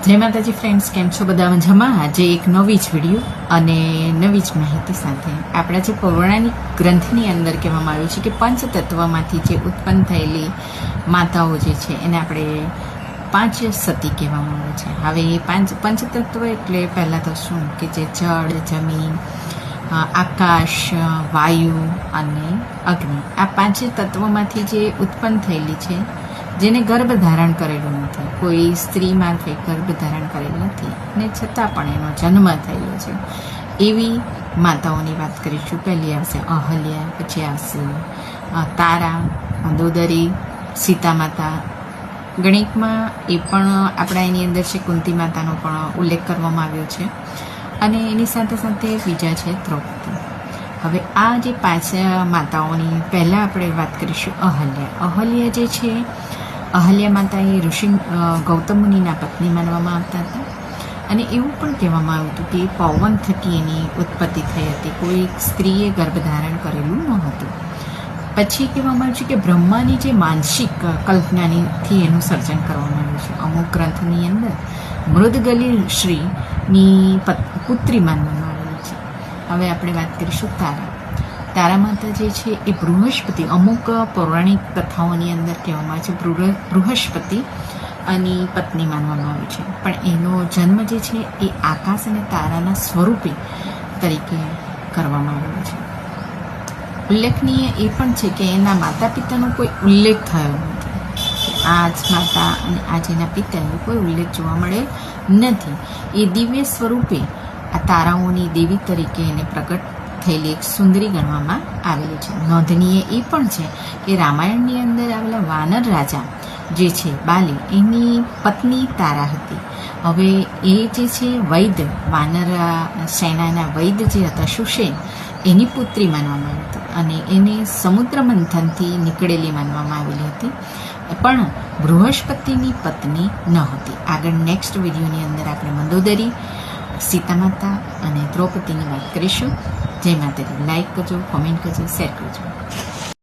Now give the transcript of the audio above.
જય માતાજી ફ્રેન્ડ્સ, કેમ છો બધા મજામાં? આજે એક નવી જ વિડીયો અને નવી જ માહિતી સાથે આપણા જે પૌરાણિક ગ્રંથની અંદર કહેવામાં આવ્યું છે કે પંચતત્વમાંથી જે ઉત્પન્ન થયેલી માતાઓ જે છે એને આપણે પાંચ સતી કહેવામાં આવે છે. હવે એ પંચતત્વ એટલે પહેલાં તો શું કે જે જળ, જમીન, આકાશ, વાયુ અને અગ્નિ, આ પાંચ તત્વોમાંથી જે ઉત્પન્ન થયેલી છે, જેને ગર્ભ ધારણ કરેલું નથી, કોઈ સ્ત્રી મારફે ગર્ભ ધારણ કરેલ નથી ને છતાં પણ એનો જન્મ થયેલો છે, એવી માતાઓની વાત કરીશું. પહેલી આવશે અહલ્યા, પછી આવશે તારા, મંદોદરી, સીતા માતા. ગણિતમાં એ પણ આપણા એની અંદર છે કુંતી માતાનો પણ ઉલ્લેખ કરવામાં આવ્યો છે અને એની સાથે સાથે બીજા છે દ્રૌપદી. હવે આ જે પાંચ માતાઓની પહેલાં આપણે વાત કરીશું અહલ્યા. અહલ્યા જે છે, અહલ્યા માતા એ ઋષિ ગૌતમ મુનિના પત્ની માનવામાં આવતા હતા અને એવું પણ કહેવામાં આવ્યું હતું કે પવન થકી એની ઉત્પત્તિ થઈ હતી, કોઈ સ્ત્રીએ ગર્ભધારણ કરેલું ન હતું. પછી કહેવામાં આવ્યું છે કે બ્રહ્માની જે માનસિક કલ્પનાથી એનું સર્જન કરવામાં આવ્યું છે. અમુક ગ્રંથની અંદર મૃદગલી શ્રીની પુત્રી માનવામાં આવેલી છે. હવે આપણે વાત કરીશું તારા. તારા માતા જે છે એ બૃહસ્પતિ, અમુક પૌરાણિક કથાઓની અંદર કહેવામાં આવે છે બૃહસ્પતિ અને પત્ની માનવામાં આવે છે, પણ એનો જન્મ જે છે એ આકાશ અને તારાના સ્વરૂપે તરીકે કરવામાં આવ્યો છે. ઉલ્લેખનીય એ પણ છે કે એના માતા પિતાનો કોઈ ઉલ્લેખ થયો નથી. આ જ માતા અને આ જેના પિતાનો કોઈ ઉલ્લેખ જોવા મળે નથી. એ દિવ્ય સ્વરૂપે આ તારાઓની દેવી તરીકે એને પ્રગટ થયેલી એક સુંદરી ગણવામાં આવેલી છે. નોંધનીય એ પણ છે કે રામાયણની અંદર આવેલા વાનર રાજા જે છે બાલી, એની પત્ની તારા હતી. હવે એ જે છે વૈદ, વાનર સેનાના વૈદ જે હતા સુષેન, એની પુત્રી માનવામાં આવી હતી અને એને સમુદ્ર મંથનથી નીકળેલી માનવામાં આવેલી હતી, પણ બૃહસ્પતિની પત્ની ન હતી. આગળ નેક્સ્ટ વિડીયોની અંદર આપણે મંદોદરી, સીતા માતા અને દ્રૌપદીની વાત કરીશું. જય માતાજી. લાઈક કરજો, કોમેન્ટ કરજો, શેર કરજો.